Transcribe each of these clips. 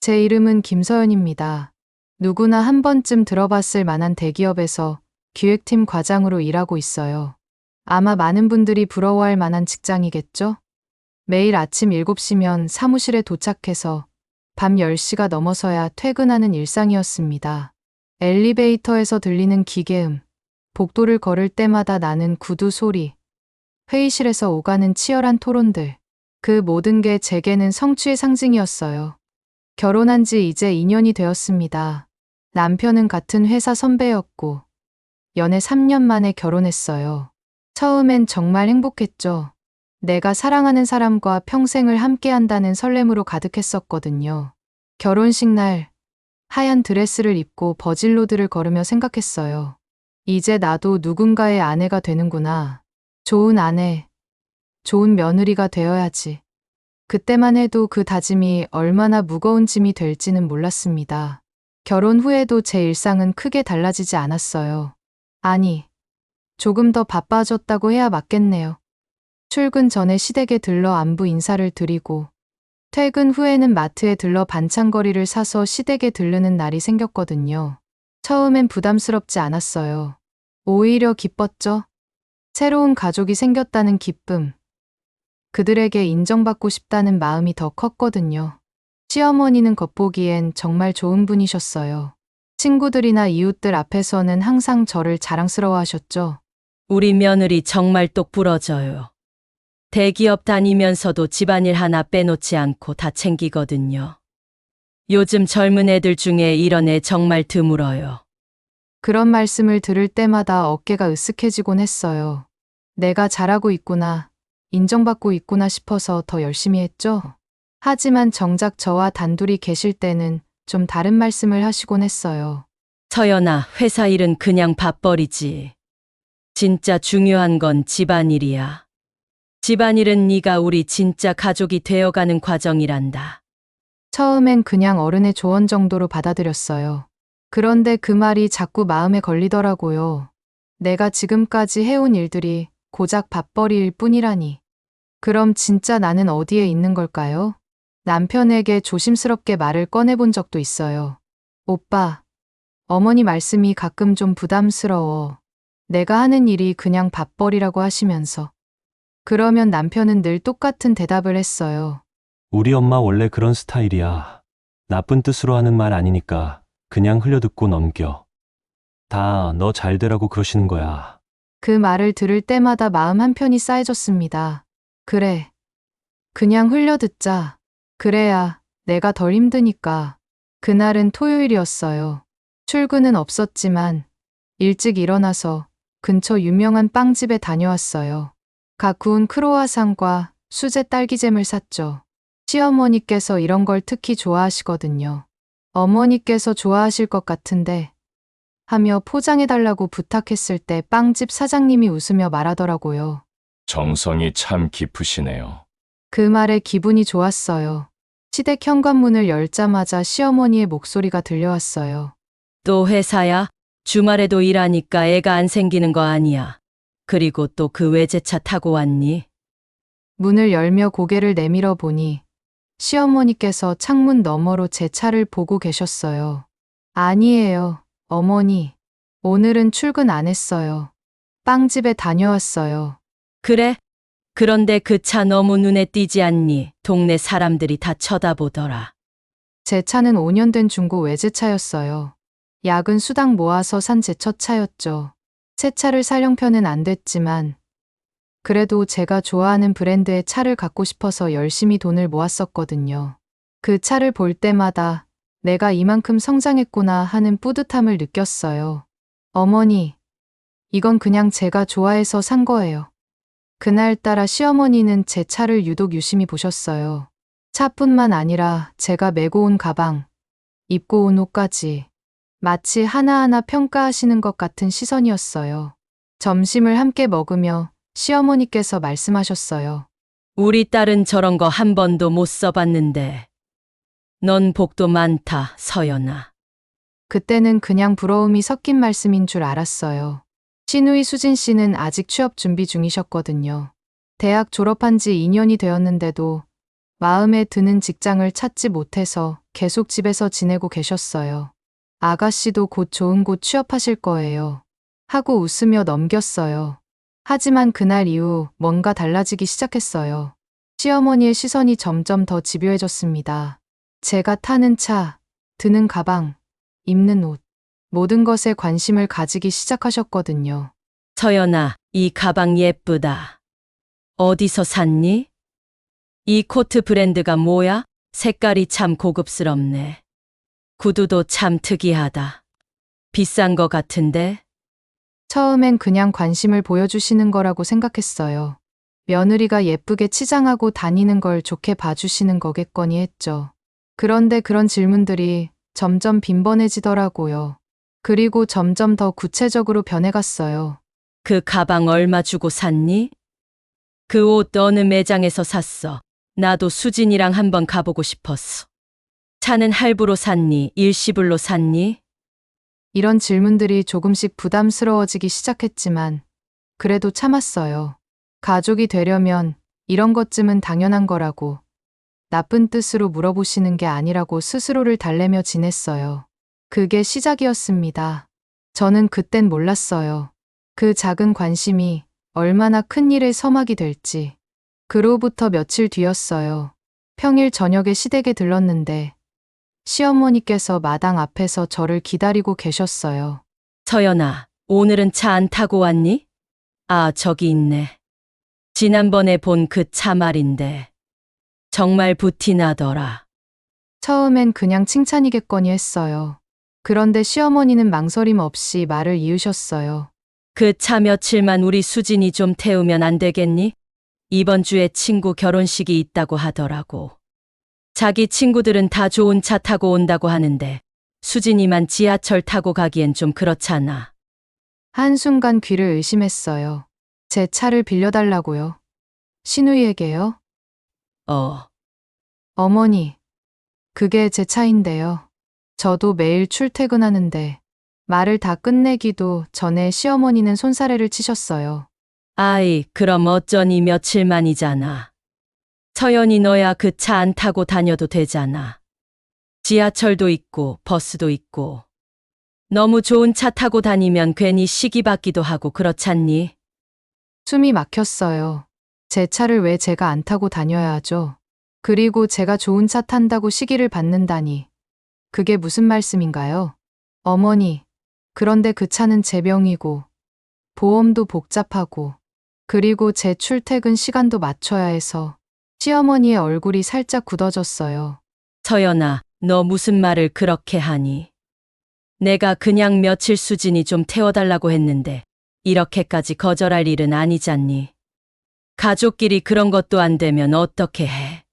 제 이름은 김서연입니다. 누구나 한 번쯤 들어봤을 만한 대기업에서 기획팀 과장으로 일하고 있어요. 아마 많은 분들이 부러워할 만한 직장이겠죠? 매일 아침 7시면 사무실에 도착해서 밤 10시가 넘어서야 퇴근하는 일상이었습니다. 엘리베이터에서 들리는 기계음, 복도를 걸을 때마다 나는 구두 소리, 회의실에서 오가는 치열한 토론들, 그 모든 게 제게는 성취의 상징이었어요. 결혼한 지 이제 2년이 되었습니다. 남편은 같은 회사 선배였고, 연애 3년 만에 결혼했어요. 처음엔 정말 행복했죠. 내가 사랑하는 사람과 평생을 함께 한다는 설렘으로 가득했었거든요. 결혼식 날, 하얀 드레스를 입고 버질로드를 걸으며 생각했어요. 이제 나도 누군가의 아내가 되는구나. 좋은 아내, 좋은 며느리가 되어야지. 그때만 해도 그 다짐이 얼마나 무거운 짐이 될지는 몰랐습니다. 결혼 후에도 제 일상은 크게 달라지지 않았어요. 아니, 조금 더 바빠졌다고 해야 맞겠네요. 출근 전에 시댁에 들러 안부 인사를 드리고, 퇴근 후에는 마트에 들러 반찬거리를 사서 시댁에 들르는 날이 생겼거든요. 처음엔 부담스럽지 않았어요. 오히려 기뻤죠? 새로운 가족이 생겼다는 기쁨. 그들에게 인정받고 싶다는 마음이 더 컸거든요. 시어머니는 겉보기엔 정말 좋은 분이셨어요. 친구들이나 이웃들 앞에서는 항상 저를 자랑스러워하셨죠. 우리 며느리 정말 똑 부러져요. 대기업 다니면서도 집안일 하나 빼놓지 않고 다 챙기거든요. 요즘 젊은 애들 중에 이런 애 정말 드물어요. 그런 말씀을 들을 때마다 어깨가 으쓱해지곤 했어요. 내가 잘하고 있구나, 인정받고 있구나 싶어서 더 열심히 했죠. 하지만 정작 저와 단둘이 계실 때는 좀 다른 말씀을 하시곤 했어요. 서연아, 회사 일은 그냥 밥벌이지. 진짜 중요한 건 집안일이야. 집안일은 네가 우리 진짜 가족이 되어가는 과정이란다. 처음엔 그냥 어른의 조언 정도로 받아들였어요. 그런데 그 말이 자꾸 마음에 걸리더라고요. 내가 지금까지 해온 일들이 고작 밥벌이일 뿐이라니. 그럼 진짜 나는 어디에 있는 걸까요? 남편에게 조심스럽게 말을 꺼내본 적도 있어요. 오빠, 어머니 말씀이 가끔 좀 부담스러워. 내가 하는 일이 그냥 밥벌이라고 하시면서. 그러면 남편은 늘 똑같은 대답을 했어요. 우리 엄마 원래 그런 스타일이야. 나쁜 뜻으로 하는 말 아니니까 그냥 흘려듣고 넘겨. 다 너 잘 되라고 그러시는 거야. 그 말을 들을 때마다 마음 한편이 싸해졌습니다. 그래. 그냥 흘려듣자. 그래야 내가 덜 힘드니까. 그날은 토요일이었어요. 출근은 없었지만 일찍 일어나서 근처 유명한 빵집에 다녀왔어요. 갓 구운 크로와상과 수제 딸기잼을 샀죠. 시어머니께서 이런 걸 특히 좋아하시거든요. 어머니께서 좋아하실 것 같은데 하며 포장해달라고 부탁했을 때 빵집 사장님이 웃으며 말하더라고요. 정성이 참 깊으시네요. 그 말에 기분이 좋았어요. 시댁 현관문을 열자마자 시어머니의 목소리가 들려왔어요. 또 회사야? 주말에도 일하니까 애가 안 생기는 거 아니야. 그리고 또 그 외제차 타고 왔니? 문을 열며 고개를 내밀어 보니 시어머니께서 창문 너머로 제 차를 보고 계셨어요. 아니에요, 어머니. 오늘은 출근 안 했어요. 빵집에 다녀왔어요. 그래? 그런데 그 차 너무 눈에 띄지 않니? 동네 사람들이 다 쳐다보더라. 제 차는 5년 된 중고 외제차였어요. 야근 수당 모아서 산 제 첫 차였죠. 새 차를 살 형편은 안 됐지만 그래도 제가 좋아하는 브랜드의 차를 갖고 싶어서 열심히 돈을 모았었거든요. 그 차를 볼 때마다 내가 이만큼 성장했구나 하는 뿌듯함을 느꼈어요. 어머니, 이건 그냥 제가 좋아해서 산 거예요. 그날따라 시어머니는 제 차를 유독 유심히 보셨어요. 차뿐만 아니라 제가 메고 온 가방, 입고 온 옷까지 마치 하나하나 평가하시는 것 같은 시선이었어요. 점심을 함께 먹으며 시어머니께서 말씀하셨어요. 우리 딸은 저런 거 한 번도 못 써봤는데. 넌 복도 많다, 서연아. 그때는 그냥 부러움이 섞인 말씀인 줄 알았어요. 시누이 수진 씨는 아직 취업 준비 중이셨거든요. 대학 졸업한 지 2년이 되었는데도 마음에 드는 직장을 찾지 못해서 계속 집에서 지내고 계셨어요. 아가씨도 곧 좋은 곳 취업하실 거예요. 하고 웃으며 넘겼어요. 하지만 그날 이후 뭔가 달라지기 시작했어요. 시어머니의 시선이 점점 더 집요해졌습니다. 제가 타는 차, 드는 가방, 입는 옷, 모든 것에 관심을 가지기 시작하셨거든요. 서연아, 이 가방 예쁘다. 어디서 샀니? 이 코트 브랜드가 뭐야? 색깔이 참 고급스럽네. 구두도 참 특이하다. 비싼 거 같은데? 처음엔 그냥 관심을 보여주시는 거라고 생각했어요. 며느리가 예쁘게 치장하고 다니는 걸 좋게 봐주시는 거겠거니 했죠. 그런데 그런 질문들이 점점 빈번해지더라고요. 그리고 점점 더 구체적으로 변해갔어요. 그 가방 얼마 주고 샀니? 그 옷 어느 매장에서 샀어. 나도 수진이랑 한번 가보고 싶었어. 차는 할부로 샀니? 일시불로 샀니? 이런 질문들이 조금씩 부담스러워지기 시작했지만 그래도 참았어요. 가족이 되려면 이런 것쯤은 당연한 거라고, 나쁜 뜻으로 물어보시는 게 아니라고 스스로를 달래며 지냈어요. 그게 시작이었습니다. 저는 그땐 몰랐어요. 그 작은 관심이 얼마나 큰 일의 서막이 될지. 그로부터 며칠 뒤였어요. 평일 저녁에 시댁에 들렀는데 시어머니께서 마당 앞에서 저를 기다리고 계셨어요. 서연아, 오늘은 차 안 타고 왔니? 아, 저기 있네. 지난번에 본 그 차 말인데. 정말 부티나더라. 처음엔 그냥 칭찬이겠거니 했어요. 그런데 시어머니는 망설임 없이 말을 이으셨어요. 그 차 며칠만 우리 수진이 좀 태우면 안 되겠니? 이번 주에 친구 결혼식이 있다고 하더라고. 자기 친구들은 다 좋은 차 타고 온다고 하는데 수진이만 지하철 타고 가기엔 좀 그렇잖아. 한순간 귀를 의심했어요. 제 차를 빌려달라고요. 신우이에게요? 어머니, 그게 제 차인데요. 저도 매일 출퇴근하는데 말을 다 끝내기도 전에 시어머니는 손사래를 치셨어요. 아이, 그럼 어쩌니 며칠만이잖아. 서연이 너야 그 차 안 타고 다녀도 되잖아. 지하철도 있고 버스도 있고. 너무 좋은 차 타고 다니면 괜히 시기 받기도 하고 그렇잖니? 숨이 막혔어요. 제 차를 왜 제가 안 타고 다녀야 하죠? 그리고 제가 좋은 차 탄다고 시기를 받는다니. 그게 무슨 말씀인가요? 어머니, 그런데 그 차는 제 병이고, 보험도 복잡하고, 그리고 제 출퇴근 시간도 맞춰야 해서 시어머니의 얼굴이 살짝 굳어졌어요. 서연아, 너 무슨 말을 그렇게 하니? 내가 그냥 며칠 수진이 좀 태워달라고 했는데 이렇게까지 거절할 일은 아니잖니. 가족끼리 그런 것도 안 되면 어떻게 해?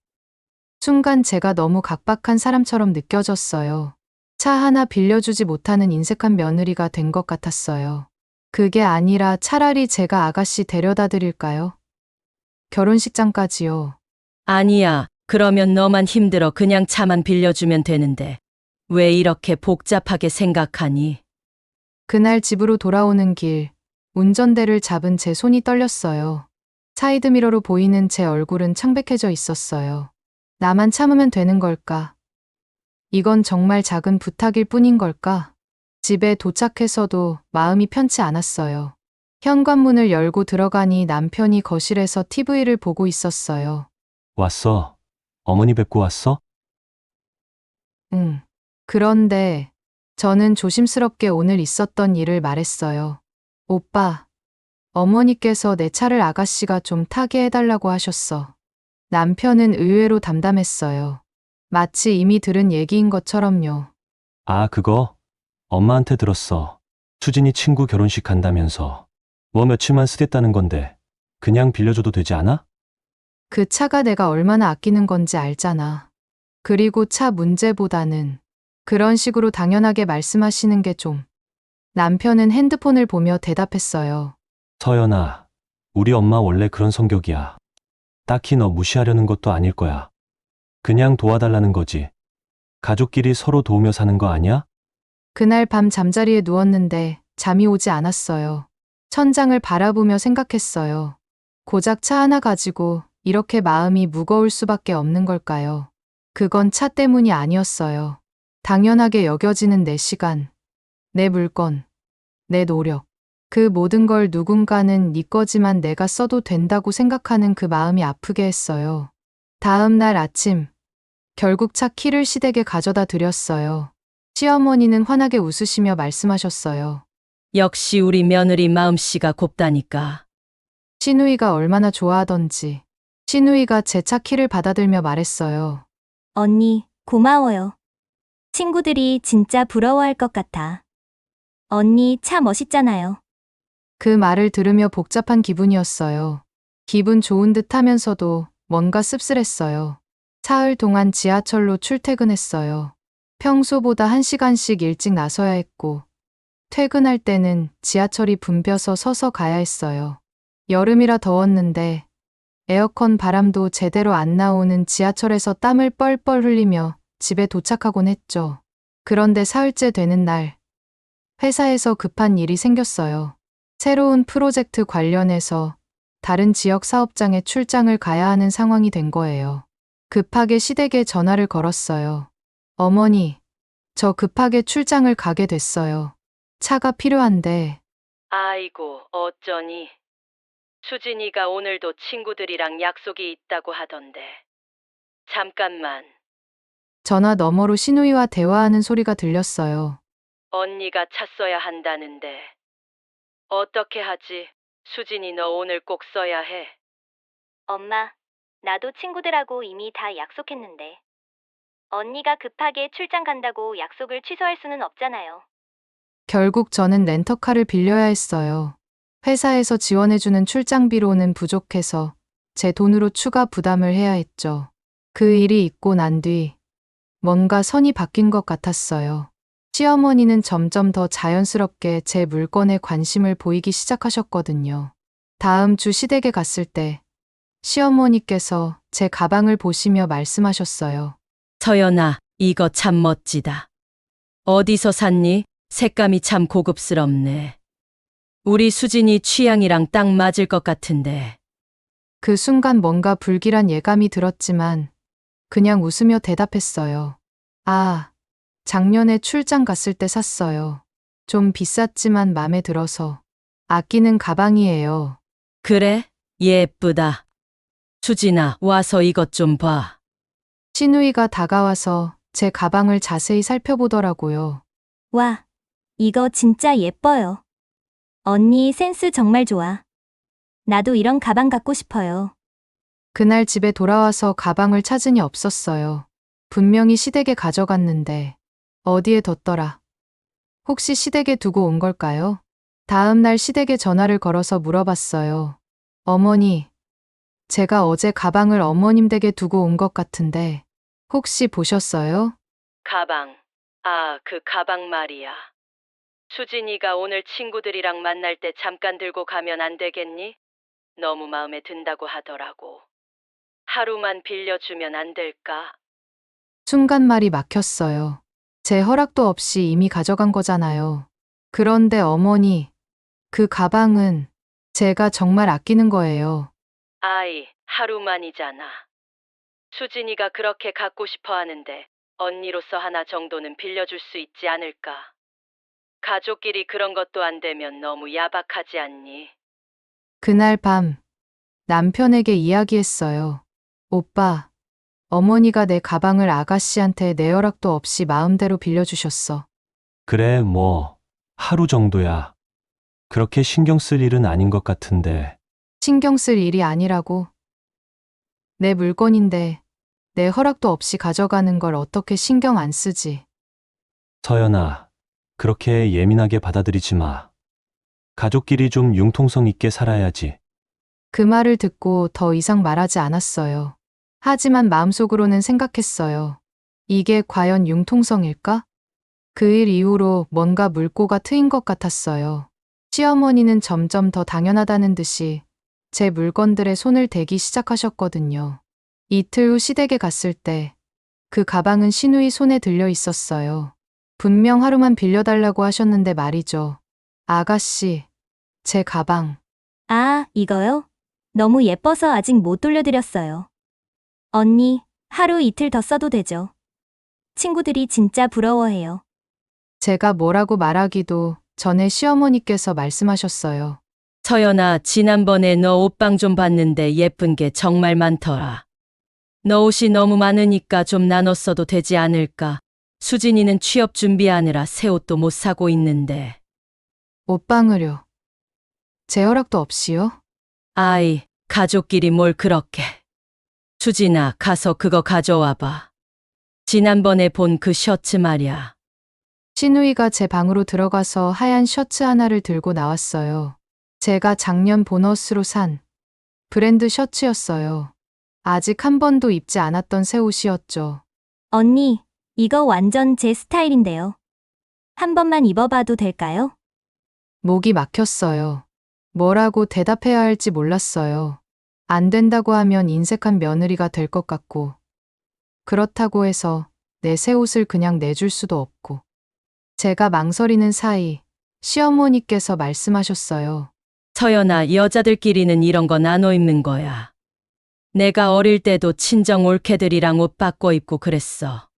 순간 제가 너무 각박한 사람처럼 느껴졌어요. 차 하나 빌려주지 못하는 인색한 며느리가 된 것 같았어요. 그게 아니라 차라리 제가 아가씨 데려다 드릴까요? 결혼식장까지요. 아니야, 그러면 너만 힘들어 그냥 차만 빌려주면 되는데 왜 이렇게 복잡하게 생각하니? 그날 집으로 돌아오는 길, 운전대를 잡은 제 손이 떨렸어요. 사이드미러로 보이는 제 얼굴은 창백해져 있었어요. 나만 참으면 되는 걸까? 이건 정말 작은 부탁일 뿐인 걸까? 집에 도착해서도 마음이 편치 않았어요. 현관문을 열고 들어가니 남편이 거실에서 TV를 보고 있었어요. 왔어. 어머니 뵙고 왔어? 응. 그런데 저는 조심스럽게 오늘 있었던 일을 말했어요. 오빠, 어머니께서 내 차를 아가씨가 좀 타게 해달라고 하셨어. 남편은 의외로 담담했어요. 마치 이미 들은 얘기인 것처럼요. 아, 그거? 엄마한테 들었어. 수진이 친구 결혼식 간다면서. 뭐 며칠만 쓰겠다는 건데 그냥 빌려줘도 되지 않아? 그 차가 내가 얼마나 아끼는 건지 알잖아. 그리고 차 문제보다는 그런 식으로 당연하게 말씀하시는 게 좀. 남편은 핸드폰을 보며 대답했어요. 서연아, 우리 엄마 원래 그런 성격이야. 딱히 너 무시하려는 것도 아닐 거야. 그냥 도와달라는 거지. 가족끼리 서로 도우며 사는 거 아니야? 그날 밤 잠자리에 누웠는데 잠이 오지 않았어요. 천장을 바라보며 생각했어요. 고작 차 하나 가지고 이렇게 마음이 무거울 수밖에 없는 걸까요? 그건 차 때문이 아니었어요. 당연하게 여겨지는 내 시간, 내 물건, 내 노력. 그 모든 걸 누군가는 네 거지만 내가 써도 된다고 생각하는 그 마음이 아프게 했어요. 다음 날 아침, 결국 차 키를 시댁에 가져다 드렸어요. 시어머니는 환하게 웃으시며 말씀하셨어요. 역시 우리 며느리 마음씨가 곱다니까. 시누이가 얼마나 좋아하던지. 시누이가 제 차 키를 받아들며 말했어요. 언니, 고마워요. 친구들이 진짜 부러워할 것 같아. 언니 차 멋있잖아요. 그 말을 들으며 복잡한 기분이었어요. 기분 좋은 듯 하면서도 뭔가 씁쓸했어요. 사흘 동안 지하철로 출퇴근했어요. 평소보다 1시간씩 일찍 나서야 했고, 퇴근할 때는 지하철이 붐벼서 서서 가야 했어요. 여름이라 더웠는데, 에어컨 바람도 제대로 안 나오는 지하철에서 땀을 뻘뻘 흘리며 집에 도착하곤 했죠. 그런데 사흘째 되는 날, 회사에서 급한 일이 생겼어요. 새로운 프로젝트 관련해서 다른 지역 사업장에 출장을 가야 하는 상황이 된 거예요. 급하게 시댁에 전화를 걸었어요. 어머니, 저 급하게 출장을 가게 됐어요. 차가 필요한데. 아이고, 어쩌니? 수진이가 오늘도 친구들이랑 약속이 있다고 하던데. 잠깐만, 전화 너머로 시누이와 대화하는 소리가 들렸어요. 언니가 차 써야 한다는데. 어떻게 하지? 수진이 너 오늘 꼭 써야 해. 엄마, 나도 친구들하고 이미 다 약속했는데. 언니가 급하게 출장 간다고 약속을 취소할 수는 없잖아요. 결국 저는 렌터카를 빌려야 했어요. 회사에서 지원해주는 출장비로는 부족해서 제 돈으로 추가 부담을 해야 했죠. 그 일이 있고 난 뒤 뭔가 선이 바뀐 것 같았어요. 시어머니는 점점 더 자연스럽게 제 물건에 관심을 보이기 시작하셨거든요. 다음 주 시댁에 갔을 때 시어머니께서 제 가방을 보시며 말씀하셨어요. 서연아, 이거 참 멋지다. 어디서 샀니? 색감이 참 고급스럽네. 우리 수진이 취향이랑 딱 맞을 것 같은데. 그 순간 뭔가 불길한 예감이 들었지만 그냥 웃으며 대답했어요. 아, 작년에 출장 갔을 때 샀어요. 좀 비쌌지만 마음에 들어서. 아끼는 가방이에요. 그래? 예쁘다. 수진아, 와서 이것 좀 봐. 시누이가 다가와서 제 가방을 자세히 살펴보더라고요. 와, 이거 진짜 예뻐요. 언니 센스 정말 좋아. 나도 이런 가방 갖고 싶어요. 그날 집에 돌아와서 가방을 찾으니 없었어요. 분명히 시댁에 가져갔는데 어디에 뒀더라. 혹시 시댁에 두고 온 걸까요? 다음 날 시댁에 전화를 걸어서 물어봤어요. 어머니, 제가 어제 가방을 어머님 댁에 두고 온 것 같은데 혹시 보셨어요? 가방. 아, 그 가방 말이야. 수진이가 오늘 친구들이랑 만날 때 잠깐 들고 가면 안 되겠니? 너무 마음에 든다고 하더라고. 하루만 빌려주면 안 될까? 순간 말이 막혔어요. 제 허락도 없이 이미 가져간 거잖아요. 그런데 어머니, 그 가방은 제가 정말 아끼는 거예요. 아이, 하루만이잖아. 수진이가 그렇게 갖고 싶어 하는데 언니로서 하나 정도는 빌려줄 수 있지 않을까? 가족끼리 그런 것도 안 되면 너무 야박하지 않니? 그날 밤 남편에게 이야기했어요. 오빠, 어머니가 내 가방을 아가씨한테 내 허락도 없이 마음대로 빌려주셨어. 그래, 뭐, 하루 정도야. 그렇게 신경 쓸 일은 아닌 것 같은데. 신경 쓸 일이 아니라고. 내 물건인데 내 허락도 없이 가져가는 걸 어떻게 신경 안 쓰지. 서연아, 그렇게 예민하게 받아들이지 마. 가족끼리 좀 융통성 있게 살아야지. 그 말을 듣고 더 이상 말하지 않았어요. 하지만 마음속으로는 생각했어요. 이게 과연 융통성일까? 그 일 이후로 뭔가 물꼬가 트인 것 같았어요. 시어머니는 점점 더 당연하다는 듯이 제 물건들에 손을 대기 시작하셨거든요. 이틀 후 시댁에 갔을 때 그 가방은 시누이 손에 들려 있었어요. 분명 하루만 빌려달라고 하셨는데 말이죠. 아가씨, 제 가방. 아, 이거요? 너무 예뻐서 아직 못 돌려드렸어요. 언니, 하루 이틀 더 써도 되죠? 친구들이 진짜 부러워해요. 제가 뭐라고 말하기도 전에 시어머니께서 말씀하셨어요. 서연아, 지난번에 너 옷방 좀 봤는데 예쁜 게 정말 많더라. 너 옷이 너무 많으니까 좀 나눠 써도 되지 않을까? 수진이는 취업 준비하느라 새 옷도 못 사고 있는데. 옷방을요. 제 허락도 없이요? 아이, 가족끼리 뭘 그렇게. 수진아, 가서 그거 가져와 봐. 지난번에 본 그 셔츠 말이야. 신우이가 제 방으로 들어가서 하얀 셔츠 하나를 들고 나왔어요. 제가 작년 보너스로 산 브랜드 셔츠였어요. 아직 한 번도 입지 않았던 새 옷이었죠. 언니, 이거 완전 제 스타일인데요. 한 번만 입어봐도 될까요? 목이 막혔어요. 뭐라고 대답해야 할지 몰랐어요. 안 된다고 하면 인색한 며느리가 될 것 같고, 그렇다고 해서 내 새 옷을 그냥 내줄 수도 없고. 제가 망설이는 사이 시어머니께서 말씀하셨어요. 서연아, 여자들끼리는 이런 거 나눠 입는 거야. 내가 어릴 때도 친정 올케들이랑 옷 바꿔 입고 그랬어.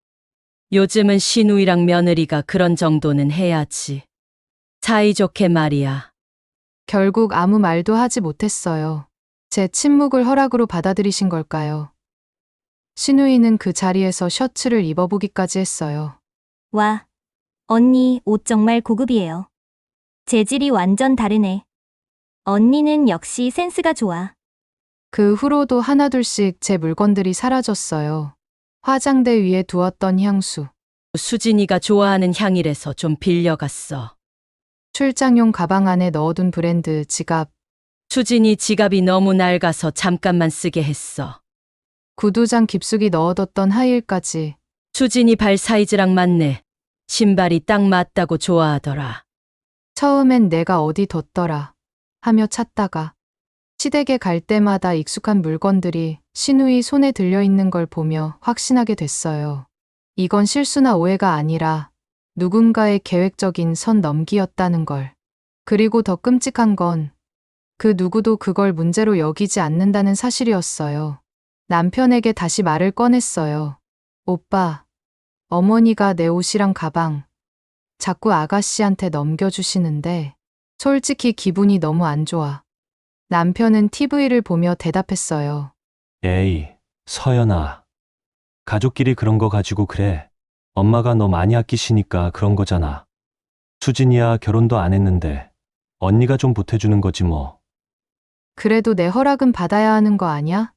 요즘은 시누이랑 며느리가 그런 정도는 해야지. 사이좋게 말이야. 결국 아무 말도 하지 못했어요. 제 침묵을 허락으로 받아들이신 걸까요? 신우이는 그 자리에서 셔츠를 입어보기까지 했어요. 와, 언니 옷 정말 고급이에요. 재질이 완전 다르네. 언니는 역시 센스가 좋아. 그 후로도 하나둘씩 제 물건들이 사라졌어요. 화장대 위에 두었던 향수, 수진이가 좋아하는 향이라서 좀 빌려갔어. 출장용 가방 안에 넣어둔 브랜드 지갑, 수진이 지갑이 너무 낡아서 잠깐만 쓰게 했어. 구두장 깊숙이 넣어뒀던 하이힐까지. 수진이 발 사이즈랑 맞네. 신발이 딱 맞다고 좋아하더라. 처음엔 내가 어디 뒀더라 하며 찾다가 시댁에 갈 때마다 익숙한 물건들이 신우이 손에 들려있는 걸 보며 확신하게 됐어요. 이건 실수나 오해가 아니라 누군가의 계획적인 선 넘기였다는 걸. 그리고 더 끔찍한 건 그 누구도 그걸 문제로 여기지 않는다는 사실이었어요. 남편에게 다시 말을 꺼냈어요. 오빠, 어머니가 내 옷이랑 가방 자꾸 아가씨한테 넘겨주시는데 솔직히 기분이 너무 안 좋아. 남편은 TV를 보며 대답했어요. 에이, 서연아. 가족끼리 그런 거 가지고 그래. 엄마가 너 많이 아끼시니까 그런 거잖아. 수진이야 결혼도 안 했는데 언니가 좀 보태주는 거지 뭐. 그래도 내 허락은 받아야 하는 거 아냐?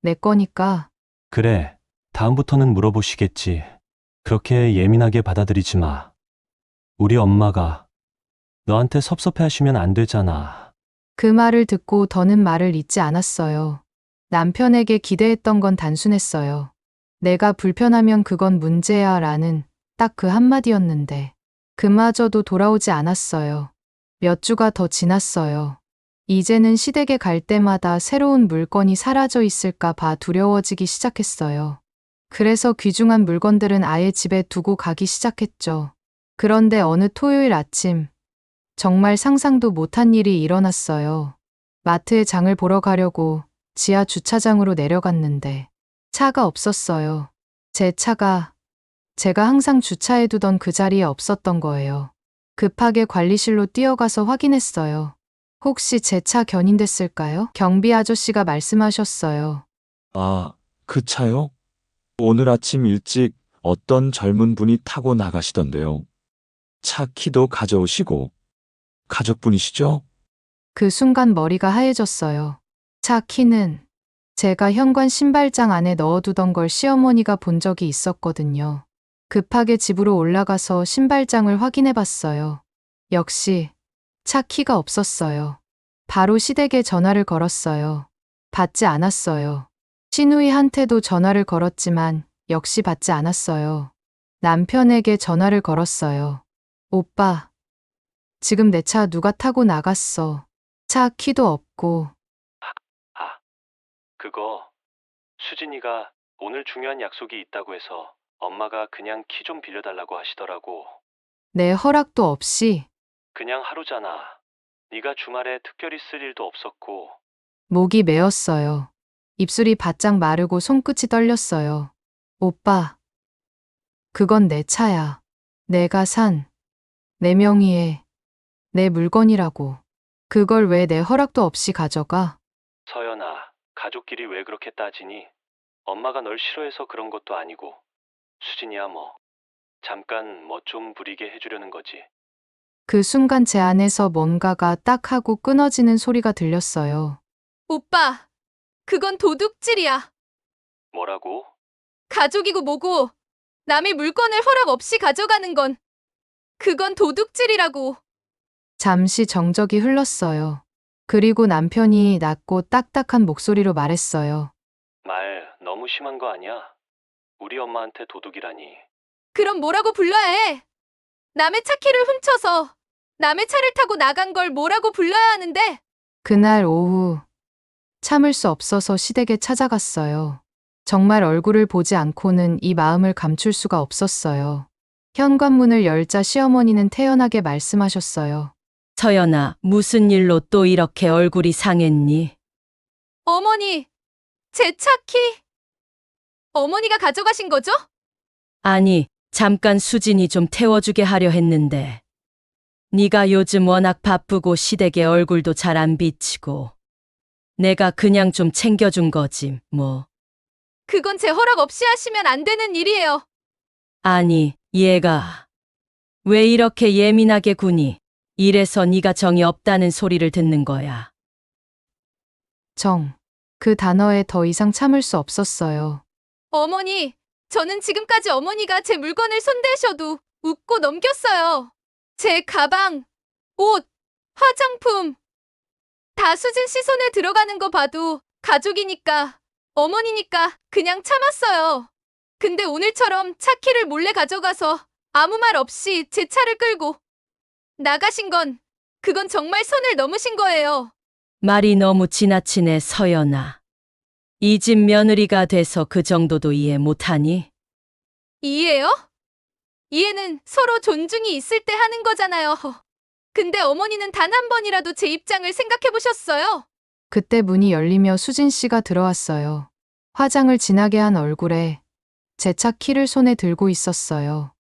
내 거니까. 그래, 다음부터는 물어보시겠지. 그렇게 예민하게 받아들이지 마. 우리 엄마가 너한테 섭섭해 하시면 안 되잖아. 그 말을 듣고 더는 말을 잇지 않았어요. 남편에게 기대했던 건 단순했어요. 내가 불편하면 그건 문제야 라는 딱 그 한마디였는데 그마저도 돌아오지 않았어요. 몇 주가 더 지났어요. 이제는 시댁에 갈 때마다 새로운 물건이 사라져 있을까 봐 두려워지기 시작했어요. 그래서 귀중한 물건들은 아예 집에 두고 가기 시작했죠. 그런데 어느 토요일 아침, 정말 상상도 못한 일이 일어났어요. 마트에 장을 보러 가려고 지하 주차장으로 내려갔는데 차가 없었어요. 제 차가 제가 항상 주차해두던 그 자리에 없었던 거예요. 급하게 관리실로 뛰어가서 확인했어요. 혹시 제 차 견인됐을까요? 경비 아저씨가 말씀하셨어요. 아, 그 차요? 오늘 아침 일찍 어떤 젊은 분이 타고 나가시던데요. 차 키도 가져오시고 가족분이시죠? 그 순간 머리가 하얘졌어요. 차 키는 제가 현관 신발장 안에 넣어두던 걸 시어머니가 본 적이 있었거든요. 급하게 집으로 올라가서 신발장을 확인해 봤어요. 역시 차 키가 없었어요. 바로 시댁에 전화를 걸었어요. 받지 않았어요. 신우이한테도 전화를 걸었지만 역시 받지 않았어요. 남편에게 전화를 걸었어요. 오빠, 지금 내 차 누가 타고 나갔어. 차 키도 없고. 그거 수진이가 오늘 중요한 약속이 있다고 해서 엄마가 그냥 키 좀 빌려달라고 하시더라고. 내 허락도 없이. 그냥 하루잖아. 네가 주말에 특별히 쓸 일도 없었고 목이 메었어요. 입술이 바짝 마르고 손끝이 떨렸어요. 오빠, 그건 내 차야. 내가 산, 내 명의의, 내 물건이라고. 그걸 왜 내 허락도 없이 가져가? 서연아, 가족끼리 왜 그렇게 따지니? 엄마가 널 싫어해서 그런 것도 아니고. 수진이야 뭐. 잠깐 뭐 좀 부리게 해주려는 거지. 그 순간 제 안에서 뭔가가 딱 하고 끊어지는 소리가 들렸어요. 오빠, 그건 도둑질이야. 뭐라고? 가족이고 뭐고 남의 물건을 허락 없이 가져가는 건 그건 도둑질이라고. 잠시 정적이 흘렀어요. 그리고 남편이 낮고 딱딱한 목소리로 말했어요. 말 너무 심한 거 아니야? 우리 엄마한테 도둑이라니. 그럼 뭐라고 불러야 해? 남의 차 키를 훔쳐서 남의 차를 타고 나간 걸 뭐라고 불러야 하는데? 그날 오후 참을 수 없어서 시댁에 찾아갔어요. 정말 얼굴을 보지 않고는 이 마음을 감출 수가 없었어요. 현관문을 열자 시어머니는 태연하게 말씀하셨어요. 서연아, 무슨 일로 또 이렇게 얼굴이 상했니? 어머니, 제 차 키. 어머니가 가져가신 거죠? 아니, 잠깐 수진이 좀 태워주게 하려 했는데. 네가 요즘 워낙 바쁘고 시댁에 얼굴도 잘 안 비치고. 내가 그냥 좀 챙겨준 거지, 뭐. 그건 제 허락 없이 하시면 안 되는 일이에요. 아니, 얘가 왜 이렇게 예민하게 구니? 이래서 네가 정이 없다는 소리를 듣는 거야. 정. 그 단어에 더 이상 참을 수 없었어요. 어머니, 저는 지금까지 어머니가 제 물건을 손대셔도 웃고 넘겼어요. 제 가방, 옷, 화장품. 다 수진 씨 손에 들어가는 거 봐도 가족이니까, 어머니니까 그냥 참았어요. 근데 오늘처럼 차 키를 몰래 가져가서 아무 말 없이 제 차를 끌고 나가신 건, 그건 정말 선을 넘으신 거예요. 말이 너무 지나치네, 서연아. 이 집 며느리가 돼서 그 정도도 이해 못하니? 이해요? 이해는 서로 존중이 있을 때 하는 거잖아요. 근데 어머니는 단 한 번이라도 제 입장을 생각해 보셨어요? 그때 문이 열리며 수진 씨가 들어왔어요. 화장을 진하게 한 얼굴에 제 차 키를 손에 들고 있었어요.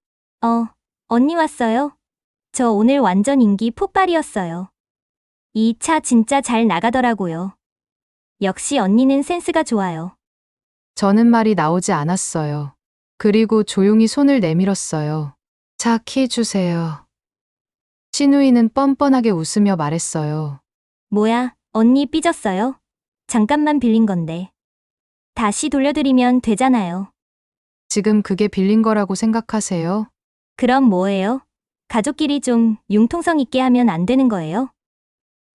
언니 왔어요? 저 오늘 완전 인기 폭발이었어요. 이 차 진짜 잘 나가더라고요. 역시 언니는 센스가 좋아요. 저는 말이 나오지 않았어요. 그리고 조용히 손을 내밀었어요. 차 키 주세요. 신우이는 뻔뻔하게 웃으며 말했어요. 뭐야, 언니 삐졌어요? 잠깐만 빌린 건데. 다시 돌려드리면 되잖아요. 지금 그게 빌린 거라고 생각하세요? 그럼 뭐예요? 가족끼리 좀 융통성 있게 하면 안 되는 거예요?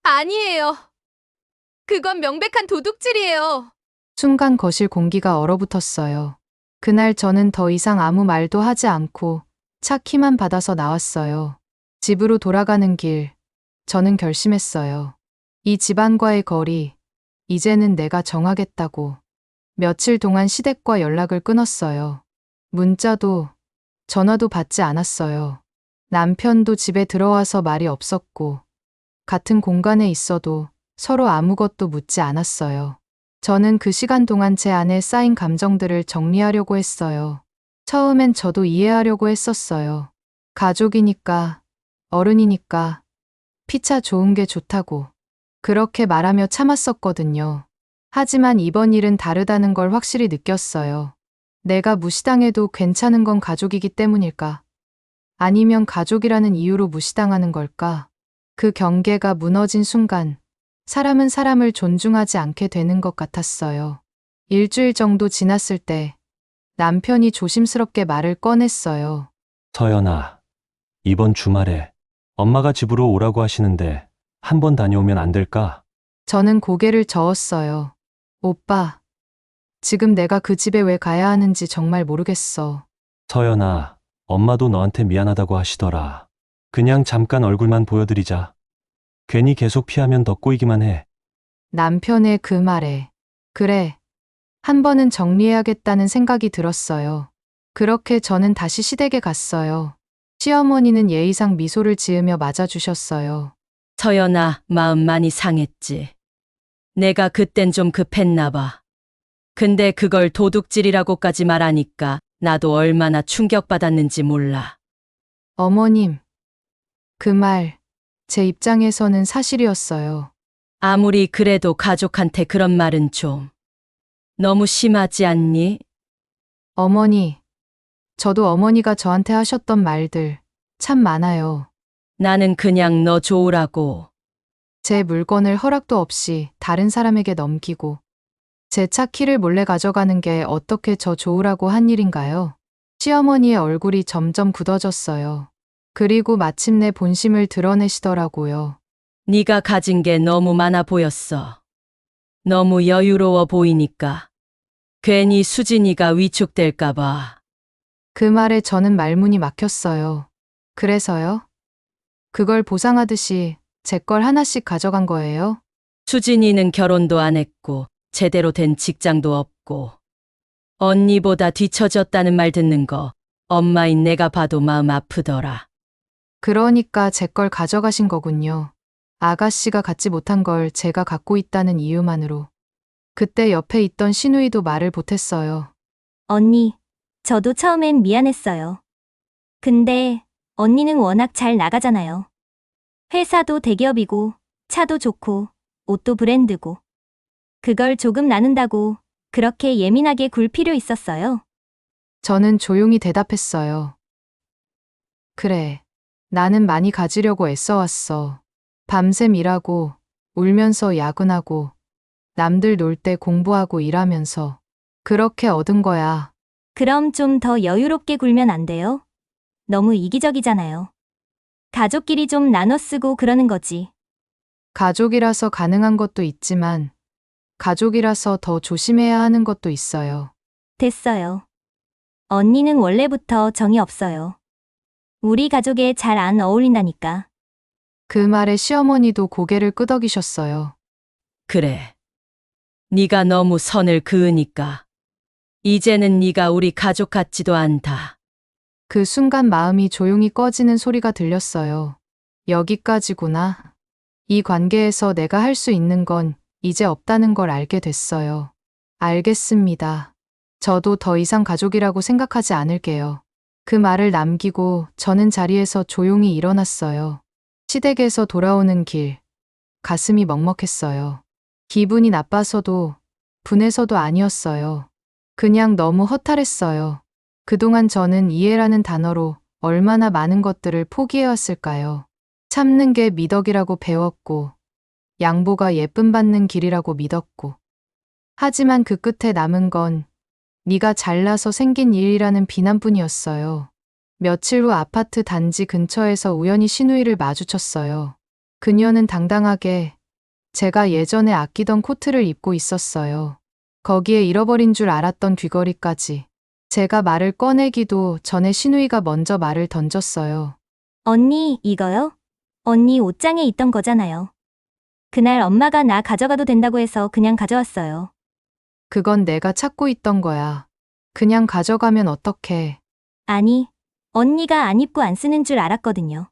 아니에요. 그건 명백한 도둑질이에요. 순간 거실 공기가 얼어붙었어요. 그날 저는 더 이상 아무 말도 하지 않고 차 키만 받아서 나왔어요. 집으로 돌아가는 길, 저는 결심했어요. 이 집안과의 거리, 이제는 내가 정하겠다고. 며칠 동안 시댁과 연락을 끊었어요. 문자도, 전화도 받지 않았어요. 남편도 집에 들어와서 말이 없었고, 같은 공간에 있어도 서로 아무것도 묻지 않았어요. 저는 그 시간 동안 제 안에 쌓인 감정들을 정리하려고 했어요. 처음엔 저도 이해하려고 했었어요. 가족이니까, 어른이니까, 피차 좋은 게 좋다고. 그렇게 말하며 참았었거든요. 하지만 이번 일은 다르다는 걸 확실히 느꼈어요. 내가 무시당해도 괜찮은 건 가족이기 때문일까? 아니면 가족이라는 이유로 무시당하는 걸까? 그 경계가 무너진 순간, 사람은 사람을 존중하지 않게 되는 것 같았어요. 일주일 정도 지났을 때, 남편이 조심스럽게 말을 꺼냈어요. 서연아, 이번 주말에 엄마가 집으로 오라고 하시는데 한번 다녀오면 안 될까? 저는 고개를 저었어요. 오빠, 지금 내가 그 집에 왜 가야 하는지 정말 모르겠어. 서연아, 엄마도 너한테 미안하다고 하시더라. 그냥 잠깐 얼굴만 보여드리자. 괜히 계속 피하면 더 꼬이기만 해. 남편의 그 말에, 그래, 한 번은 정리해야겠다는 생각이 들었어요. 그렇게 저는 다시 시댁에 갔어요. 시어머니는 예의상 미소를 지으며 맞아주셨어요. 서연아, 마음 많이 상했지. 내가 그땐 좀 급했나 봐. 근데 그걸 도둑질이라고까지 말하니까 나도 얼마나 충격받았는지 몰라. 어머님, 그 말, 제 입장에서는 사실이었어요. 아무리 그래도 가족한테 그런 말은 좀 너무 심하지 않니? 어머니, 저도 어머니가 저한테 하셨던 말들 참 많아요. 나는 그냥 너 좋으라고. 제 물건을 허락도 없이 다른 사람에게 넘기고 제 차 키를 몰래 가져가는 게 어떻게 저 좋으라고 한 일인가요? 시어머니의 얼굴이 점점 굳어졌어요. 그리고 마침내 본심을 드러내시더라고요. 네가 가진 게 너무 많아 보였어. 너무 여유로워 보이니까. 괜히 수진이가 위축될까 봐. 그 말에 저는 말문이 막혔어요. 그래서요? 그걸 보상하듯이 제 걸 하나씩 가져간 거예요? 수진이는 결혼도 안 했고 제대로 된 직장도 없고 언니보다 뒤처졌다는 말 듣는 거 엄마인 내가 봐도 마음 아프더라. 그러니까 제 걸 가져가신 거군요. 아가씨가 갖지 못한 걸 제가 갖고 있다는 이유만으로. 그때 옆에 있던 시누이도 말을 못했어요. 언니, 저도 처음엔 미안했어요. 근데 언니는 워낙 잘 나가잖아요. 회사도 대기업이고, 차도 좋고, 옷도 브랜드고. 그걸 조금 나눈다고 그렇게 예민하게 굴 필요 있었어요? 저는 조용히 대답했어요. 그래, 나는 많이 가지려고 애써왔어. 밤샘 일하고, 울면서 야근하고, 남들 놀 때 공부하고 일하면서 그렇게 얻은 거야. 그럼 좀 더 여유롭게 굴면 안 돼요? 너무 이기적이잖아요. 가족끼리 좀 나눠 쓰고 그러는 거지. 가족이라서 가능한 것도 있지만, 가족이라서 더 조심해야 하는 것도 있어요. 됐어요. 언니는 원래부터 정이 없어요. 우리 가족에 잘 안 어울린다니까. 그 말에 시어머니도 고개를 끄덕이셨어요. 그래. 네가 너무 선을 그으니까. 이제는 네가 우리 가족 같지도 않다. 그 순간 마음이 조용히 꺼지는 소리가 들렸어요. 여기까지구나. 이 관계에서 내가 할 수 있는 건 이제 없다는 걸 알게 됐어요. 알겠습니다. 저도 더 이상 가족이라고 생각하지 않을게요. 그 말을 남기고 저는 자리에서 조용히 일어났어요. 시댁에서 돌아오는 길, 가슴이 먹먹했어요. 기분이 나빠서도 분해서도 아니었어요. 그냥 너무 허탈했어요. 그동안 저는 이해라는 단어로 얼마나 많은 것들을 포기해왔을까요? 참는 게 미덕이라고 배웠고, 양보가 예쁨 받는 길이라고 믿었고. 하지만 그 끝에 남은 건 네가 잘나서 생긴 일이라는 비난뿐이었어요. 며칠 후 아파트 단지 근처에서 우연히 시누이를 마주쳤어요. 그녀는 당당하게 제가 예전에 아끼던 코트를 입고 있었어요. 거기에 잃어버린 줄 알았던 귀걸이까지. 제가 말을 꺼내기도 전에 시누이가 먼저 말을 던졌어요. 언니, 이거요? 언니 옷장에 있던 거잖아요. 그날 엄마가 나 가져가도 된다고 해서 그냥 가져왔어요. 그건 내가 찾고 있던 거야. 그냥 가져가면 어떡해. 아니, 언니가 안 입고 안 쓰는 줄 알았거든요.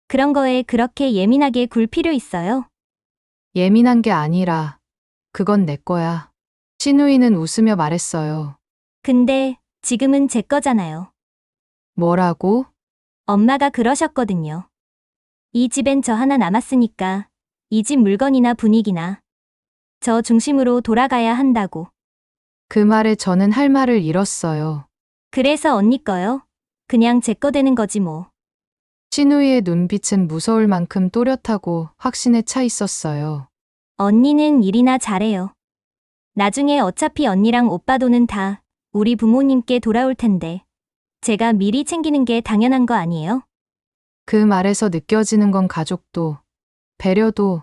그런 거에 그렇게 예민하게 굴 필요 있어요? 예민한 게 아니라 그건 내 거야. 시누이는 웃으며 말했어요. 근데 지금은 제 거잖아요. 뭐라고? 엄마가 그러셨거든요. 이 집엔 저 하나 남았으니까 이 집 물건이나 분위기나 저 중심으로 돌아가야 한다고. 그 말에 저는 할 말을 잃었어요. 그래서 언니 거요? 그냥 제 거 되는 거지 뭐. 시누이의 눈빛은 무서울 만큼 또렷하고 확신에 차 있었어요. 언니는 일이나 잘해요. 나중에 어차피 언니랑 오빠 돈은 다 우리 부모님께 돌아올 텐데 제가 미리 챙기는 게 당연한 거 아니에요? 그 말에서 느껴지는 건 가족도, 배려도,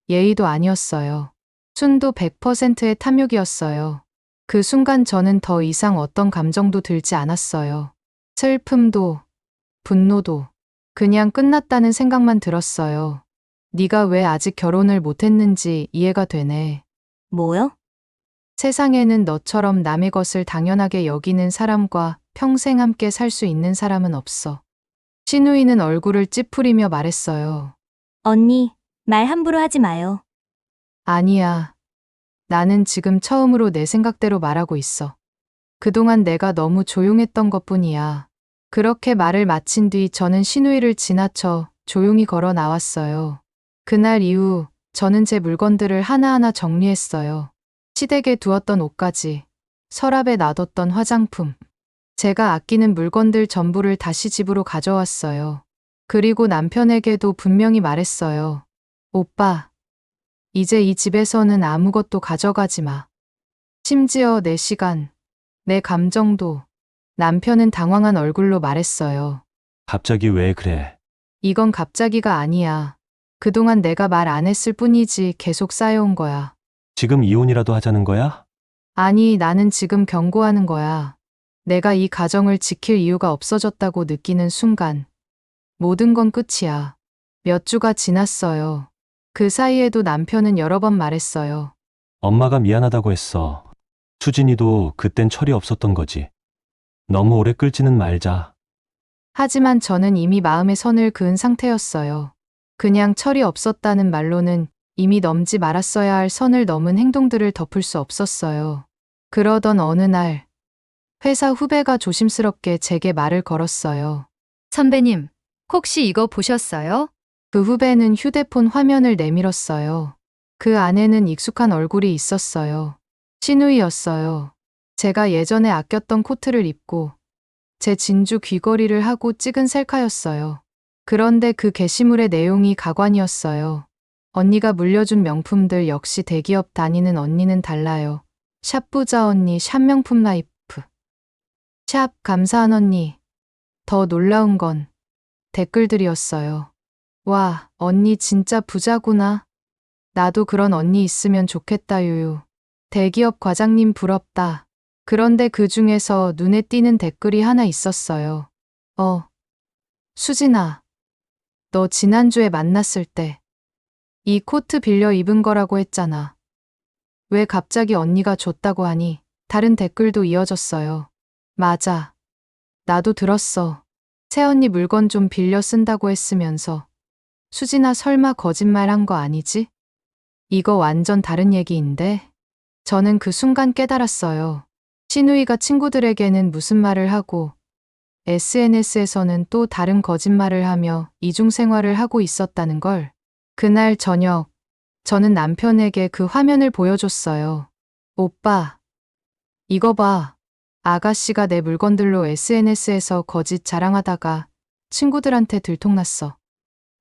예의도 아니었어요. 순도 100%의 탐욕이었어요. 그 순간 저는 더 이상 어떤 감정도 들지 않았어요. 슬픔도, 분노도, 그냥 끝났다는 생각만 들었어요. 네가 왜 아직 결혼을 못했는지 이해가 되네. 뭐요? 세상에는 너처럼 남의 것을 당연하게 여기는 사람과 평생 함께 살 수 있는 사람은 없어. 시누이는 얼굴을 찌푸리며 말했어요. 언니, 말 함부로 하지 마요. 아니야. 나는 지금 처음으로 내 생각대로 말하고 있어. 그동안 내가 너무 조용했던 것뿐이야. 그렇게 말을 마친 뒤 저는 신우이를 지나쳐 조용히 걸어 나왔어요. 그날 이후 저는 제 물건들을 하나하나 정리했어요. 시댁에 두었던 옷까지, 서랍에 놔뒀던 화장품, 제가 아끼는 물건들 전부를 다시 집으로 가져왔어요. 그리고 남편에게도 분명히 말했어요. 오빠, 이제 이 집에서는 아무것도 가져가지 마. 심지어 내 시간, 내 감정도. 남편은 당황한 얼굴로 말했어요. 갑자기 왜 그래? 이건 갑자기가 아니야. 그동안 내가 말 안 했을 뿐이지 계속 쌓여온 거야. 지금 이혼이라도 하자는 거야? 아니, 나는 지금 경고하는 거야. 내가 이 가정을 지킬 이유가 없어졌다고 느끼는 순간 모든 건 끝이야. 몇 주가 지났어요. 그 사이에도 남편은 여러 번 말했어요. 엄마가 미안하다고 했어. 수진이도 그땐 철이 없었던 거지. 너무 오래 끌지는 말자. 하지만 저는 이미 마음의 선을 그은 상태였어요. 그냥 철이 없었다는 말로는 이미 넘지 말았어야 할 선을 넘은 행동들을 덮을 수 없었어요. 그러던 어느 날, 회사 후배가 조심스럽게 제게 말을 걸었어요. 선배님, 혹시 이거 보셨어요? 그 후배는 휴대폰 화면을 내밀었어요. 그 안에는 익숙한 얼굴이 있었어요. 신우이였어요. 제가 예전에 아꼈던 코트를 입고 제 진주 귀걸이를 하고 찍은 셀카였어요. 그런데 그 게시물의 내용이 가관이었어요. 언니가 물려준 명품들 역시 대기업 다니는 언니는 달라요. 샵 부자 언니, 샵 명품 라이프. 샵 감사한 언니. 더 놀라운 건 댓글들이었어요. 와, 언니 진짜 부자구나. 나도 그런 언니 있으면 좋겠다 유유. 대기업 과장님 부럽다. 그런데 그 중에서 눈에 띄는 댓글이 하나 있었어요. 수진아. 너 지난주에 만났을 때 이 코트 빌려 입은 거라고 했잖아. 왜 갑자기 언니가 줬다고 하니? 다른 댓글도 이어졌어요. 맞아. 나도 들었어. 새언니 물건 좀 빌려 쓴다고 했으면서. 수진아 설마 거짓말 한 거 아니지? 이거 완전 다른 얘기인데? 저는 그 순간 깨달았어요. 신우이가 친구들에게는 무슨 말을 하고 SNS에서는 또 다른 거짓말을 하며 이중생활을 하고 있었다는 걸. 그날 저녁, 저는 남편에게 그 화면을 보여줬어요. 오빠, 이거 봐. 아가씨가 내 물건들로 SNS에서 거짓 자랑하다가 친구들한테 들통났어.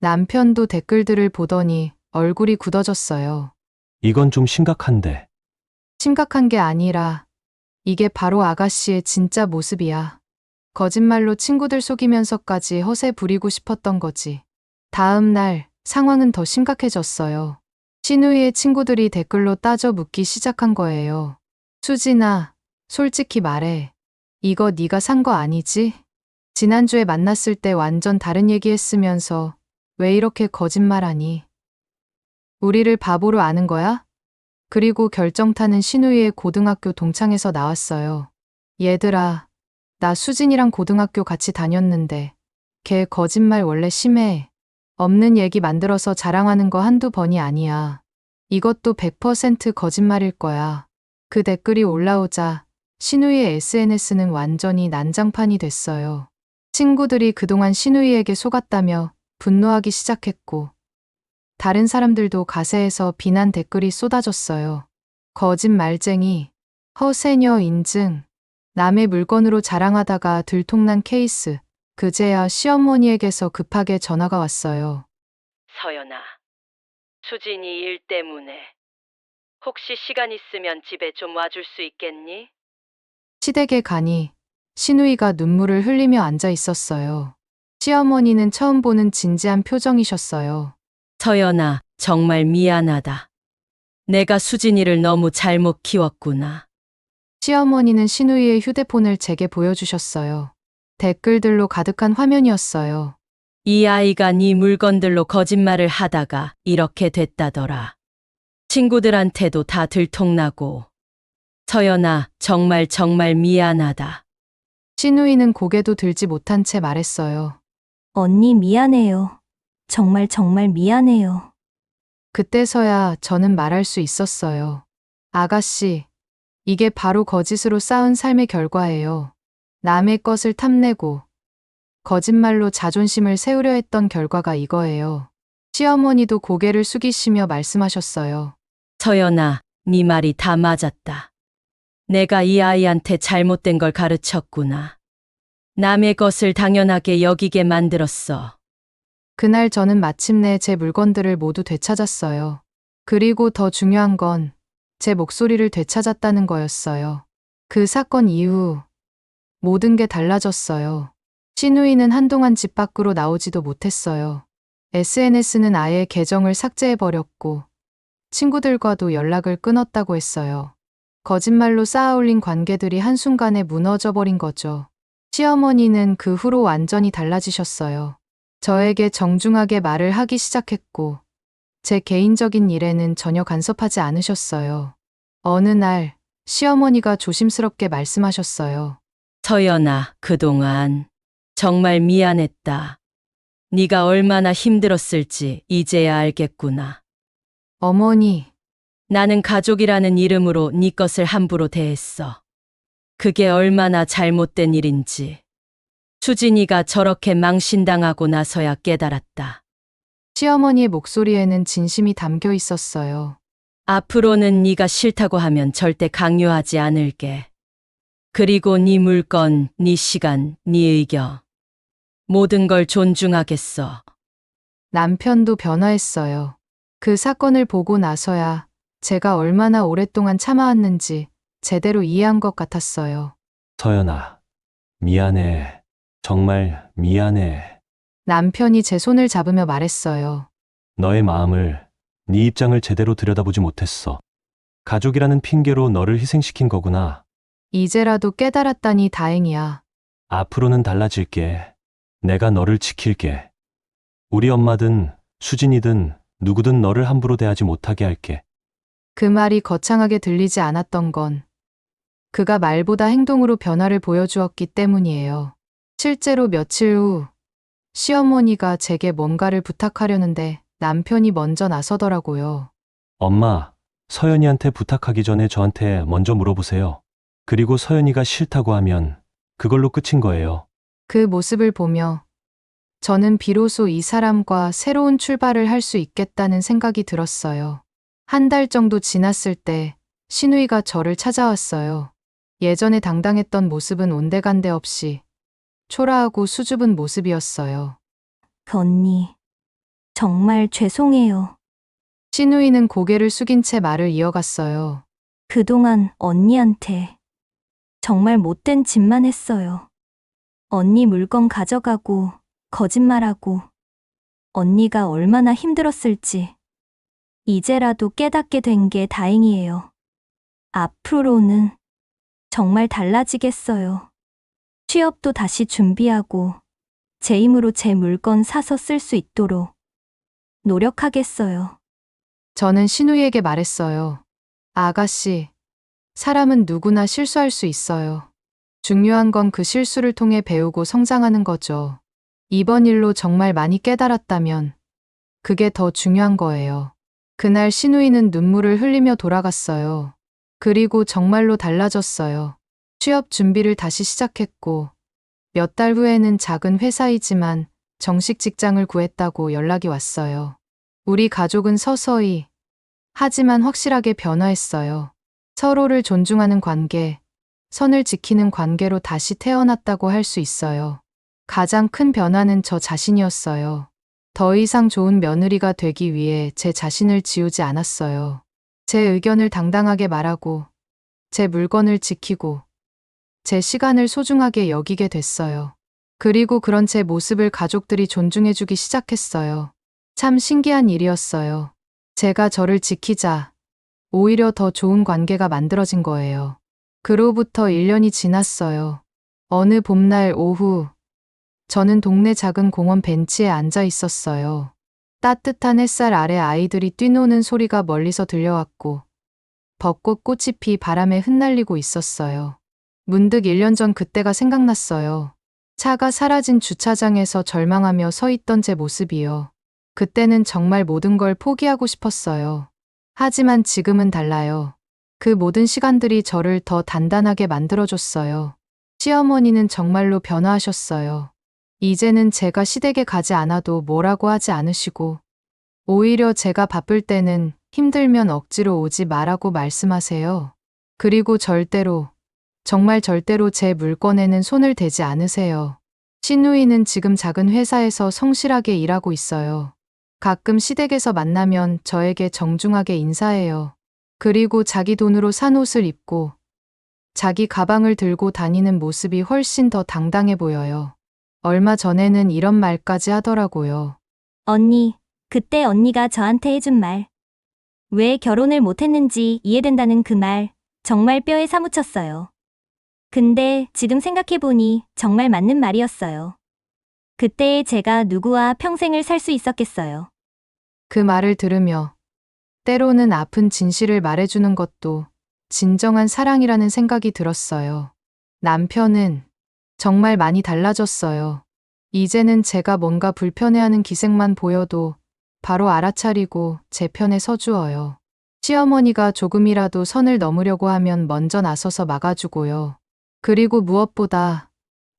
남편도 댓글들을 보더니 얼굴이 굳어졌어요. 이건 좀 심각한데. 심각한 게 아니라 이게 바로 아가씨의 진짜 모습이야. 거짓말로 친구들 속이면서까지 허세 부리고 싶었던 거지. 다음 날 상황은 더 심각해졌어요. 신우이의 친구들이 댓글로 따져 묻기 시작한 거예요. 수진아, 솔직히 말해. 이거 네가 산 거 아니지? 지난주에 만났을 때 완전 다른 얘기했으면서 왜 이렇게 거짓말하니? 우리를 바보로 아는 거야? 그리고 결정타는 신우이의 고등학교 동창에서 나왔어요. 얘들아, 나 수진이랑 고등학교 같이 다녔는데 걔 거짓말 원래 심해. 없는 얘기 만들어서 자랑하는 거 한두 번이 아니야. 이것도 100% 거짓말일 거야. 그 댓글이 올라오자 신우이의 SNS는 완전히 난장판이 됐어요. 친구들이 그동안 신우이에게 속았다며 분노하기 시작했고 다른 사람들도 가세해서 비난 댓글이 쏟아졌어요. 거짓말쟁이, 허세녀 인증, 남의 물건으로 자랑하다가 들통난 케이스. 그제야 시어머니에게서 급하게 전화가 왔어요. 서연아, 수진이 일 때문에 혹시 시간 있으면 집에 좀 와줄 수 있겠니? 시댁에 가니 신우이가 눈물을 흘리며 앉아 있었어요. 시어머니는 처음 보는 진지한 표정이셨어요. 서연아, 정말 미안하다. 내가 수진이를 너무 잘못 키웠구나. 시어머니는 신우이의 휴대폰을 제게 보여주셨어요. 댓글들로 가득한 화면이었어요. 이 아이가 네 물건들로 거짓말을 하다가 이렇게 됐다더라. 친구들한테도 다 들통나고. 서연아, 정말 미안하다. 신우이는 고개도 들지 못한 채 말했어요. 언니 미안해요. 정말 미안해요. 그때서야 저는 말할 수 있었어요. 아가씨, 이게 바로 거짓으로 쌓은 삶의 결과예요. 남의 것을 탐내고 거짓말로 자존심을 세우려 했던 결과가 이거예요. 시어머니도 고개를 숙이시며 말씀하셨어요. 서연아, 네 말이 다 맞았다. 내가 이 아이한테 잘못된 걸 가르쳤구나. 남의 것을 당연하게 여기게 만들었어. 그날 저는 마침내 제 물건들을 모두 되찾았어요. 그리고 더 중요한 건 제 목소리를 되찾았다는 거였어요. 그 사건 이후 모든 게 달라졌어요. 신우이는 한동안 집 밖으로 나오지도 못했어요. SNS는 아예 계정을 삭제해버렸고 친구들과도 연락을 끊었다고 했어요. 거짓말로 쌓아올린 관계들이 한순간에 무너져버린 거죠. 시어머니는 그 후로 완전히 달라지셨어요. 저에게 정중하게 말을 하기 시작했고 제 개인적인 일에는 전혀 간섭하지 않으셨어요. 어느 날 시어머니가 조심스럽게 말씀하셨어요. 서연아, 그동안 정말 미안했다. 네가 얼마나 힘들었을지 이제야 알겠구나. 어머니, 나는 가족이라는 이름으로 네 것을 함부로 대했어. 그게 얼마나 잘못된 일인지. 수진이가 저렇게 망신당하고 나서야 깨달았다. 시어머니의 목소리에는 진심이 담겨 있었어요. 앞으로는 네가 싫다고 하면 절대 강요하지 않을게. 그리고 네 물건, 네 시간, 네 의견. 모든 걸 존중하겠어. 남편도 변화했어요. 그 사건을 보고 나서야 제가 얼마나 오랫동안 참아왔는지 제대로 이해한 것 같았어요. 서연아, 미안해. 정말 미안해. 남편이 제 손을 잡으며 말했어요. 너의 마음을, 네 입장을 제대로 들여다보지 못했어. 가족이라는 핑계로 너를 희생시킨 거구나. 이제라도 깨달았다니 다행이야. 앞으로는 달라질게. 내가 너를 지킬게. 우리 엄마든 수진이든 누구든 너를 함부로 대하지 못하게 할게. 그 말이 거창하게 들리지 않았던 건 그가 말보다 행동으로 변화를 보여주었기 때문이에요. 실제로 며칠 후 시어머니가 제게 뭔가를 부탁하려는데 남편이 먼저 나서더라고요. 엄마, 서연이한테 부탁하기 전에 저한테 먼저 물어보세요. 그리고 서연이가 싫다고 하면 그걸로 끝인 거예요. 그 모습을 보며 저는 비로소 이 사람과 새로운 출발을 할 수 있겠다는 생각이 들었어요. 한 달 정도 지났을 때 신우이가 저를 찾아왔어요. 예전에 당당했던 모습은 온데간데 없이 초라하고 수줍은 모습이었어요. 언니, 정말 죄송해요. 신우이는 고개를 숙인 채 말을 이어갔어요. 그동안 언니한테 정말 못된 짓만 했어요. 언니 물건 가져가고 거짓말하고 언니가 얼마나 힘들었을지 이제라도 깨닫게 된 게 다행이에요. 앞으로는 정말 달라지겠어요. 취업도 다시 준비하고 제 힘으로 제 물건 사서 쓸 수 있도록 노력하겠어요. 저는 신우이에게 말했어요. 아가씨, 사람은 누구나 실수할 수 있어요. 중요한 건 그 실수를 통해 배우고 성장하는 거죠. 이번 일로 정말 많이 깨달았다면 그게 더 중요한 거예요. 그날 신우이는 눈물을 흘리며 돌아갔어요. 그리고 정말로 달라졌어요. 취업 준비를 다시 시작했고 몇 달 후에는 작은 회사이지만 정식 직장을 구했다고 연락이 왔어요. 우리 가족은 서서히 하지만 확실하게 변화했어요. 서로를 존중하는 관계, 선을 지키는 관계로 다시 태어났다고 할 수 있어요. 가장 큰 변화는 저 자신이었어요. 더 이상 좋은 며느리가 되기 위해 제 자신을 지우지 않았어요. 제 의견을 당당하게 말하고, 제 물건을 지키고, 제 시간을 소중하게 여기게 됐어요. 그리고 그런 제 모습을 가족들이 존중해주기 시작했어요. 참 신기한 일이었어요. 제가 저를 지키자 오히려 더 좋은 관계가 만들어진 거예요. 그로부터 1년이 지났어요. 어느 봄날 오후, 저는 동네 작은 공원 벤치에 앉아 있었어요. 따뜻한 햇살 아래 아이들이 뛰노는 소리가 멀리서 들려왔고, 벚꽃 꽃이 피 바람에 흩날리고 있었어요. 문득 1년 전 그때가 생각났어요. 차가 사라진 주차장에서 절망하며 서 있던 제 모습이요. 그때는 정말 모든 걸 포기하고 싶었어요. 하지만 지금은 달라요. 그 모든 시간들이 저를 더 단단하게 만들어줬어요. 시어머니는 정말로 변화하셨어요. 이제는 제가 시댁에 가지 않아도 뭐라고 하지 않으시고, 오히려 제가 바쁠 때는 힘들면 억지로 오지 말라고 말씀하세요. 그리고 절대로, 정말 절대로 제 물건에는 손을 대지 않으세요. 신우이는 지금 작은 회사에서 성실하게 일하고 있어요. 가끔 시댁에서 만나면 저에게 정중하게 인사해요. 그리고 자기 돈으로 산 옷을 입고 자기 가방을 들고 다니는 모습이 훨씬 더 당당해 보여요. 얼마 전에는 이런 말까지 하더라고요. 언니, 그때 언니가 저한테 해준 말. 왜 결혼을 못했는지 이해된다는 그 말, 정말 뼈에 사무쳤어요. 근데 지금 생각해보니 정말 맞는 말이었어요. 그때의 제가 누구와 평생을 살 수 있었겠어요. 그 말을 들으며 때로는 아픈 진실을 말해주는 것도 진정한 사랑이라는 생각이 들었어요. 남편은 정말 많이 달라졌어요. 이제는 제가 뭔가 불편해하는 기색만 보여도 바로 알아차리고 제 편에 서주어요. 시어머니가 조금이라도 선을 넘으려고 하면 먼저 나서서 막아주고요. 그리고 무엇보다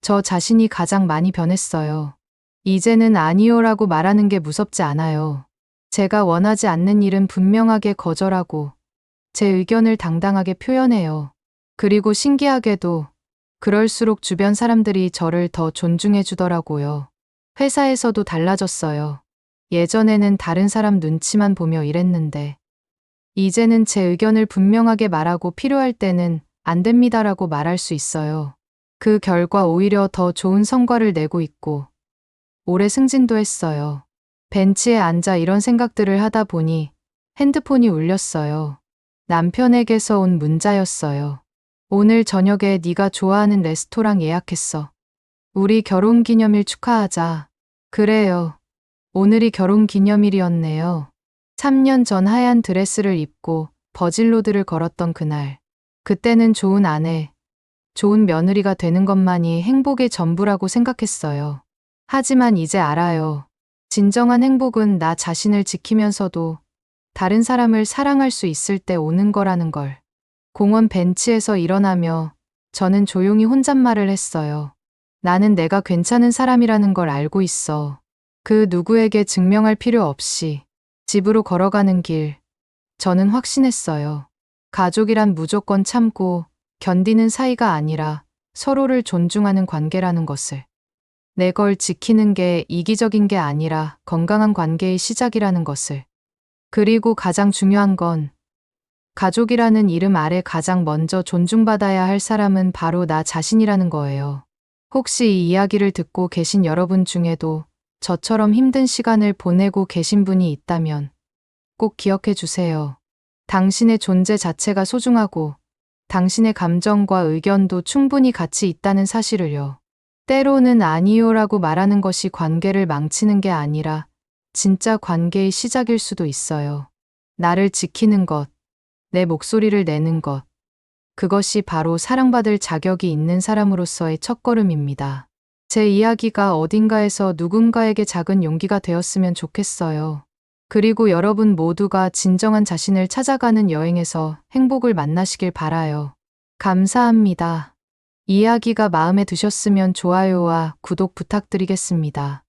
저 자신이 가장 많이 변했어요. 이제는 아니요라고 말하는 게 무섭지 않아요. 제가 원하지 않는 일은 분명하게 거절하고 제 의견을 당당하게 표현해요. 그리고 신기하게도 그럴수록 주변 사람들이 저를 더 존중해 주더라고요. 회사에서도 달라졌어요. 예전에는 다른 사람 눈치만 보며 일했는데 이제는 제 의견을 분명하게 말하고 필요할 때는 안 됩니다라고 말할 수 있어요. 그 결과 오히려 더 좋은 성과를 내고 있고 올해 승진도 했어요. 벤치에 앉아 이런 생각들을 하다 보니 핸드폰이 울렸어요. 남편에게서 온 문자였어요. 오늘 저녁에 네가 좋아하는 레스토랑 예약했어. 우리 결혼기념일 축하하자. 그래요. 오늘이 결혼기념일이었네요. 3년 전 하얀 드레스를 입고 버질로드를 걸었던 그날. 그때는 좋은 아내, 좋은 며느리가 되는 것만이 행복의 전부라고 생각했어요. 하지만 이제 알아요. 진정한 행복은 나 자신을 지키면서도 다른 사람을 사랑할 수 있을 때 오는 거라는 걸. 공원 벤치에서 일어나며 저는 조용히 혼잣말을 했어요. 나는 내가 괜찮은 사람이라는 걸 알고 있어. 그 누구에게 증명할 필요 없이 집으로 걸어가는 길, 저는 확신했어요. 가족이란 무조건 참고 견디는 사이가 아니라 서로를 존중하는 관계라는 것을. 내 걸 지키는 게 이기적인 게 아니라 건강한 관계의 시작이라는 것을. 그리고 가장 중요한 건 가족이라는 이름 아래 가장 먼저 존중받아야 할 사람은 바로 나 자신이라는 거예요. 혹시 이 이야기를 듣고 계신 여러분 중에도 저처럼 힘든 시간을 보내고 계신 분이 있다면 꼭 기억해 주세요. 당신의 존재 자체가 소중하고 당신의 감정과 의견도 충분히 가치 있다는 사실을요. 때로는 아니요라고 말하는 것이 관계를 망치는 게 아니라 진짜 관계의 시작일 수도 있어요. 나를 지키는 것, 내 목소리를 내는 것, 그것이 바로 사랑받을 자격이 있는 사람으로서의 첫걸음입니다. 제 이야기가 어딘가에서 누군가에게 작은 용기가 되었으면 좋겠어요. 그리고 여러분 모두가 진정한 자신을 찾아가는 여행에서 행복을 만나시길 바라요. 감사합니다. 이야기가 마음에 드셨으면 좋아요와 구독 부탁드리겠습니다.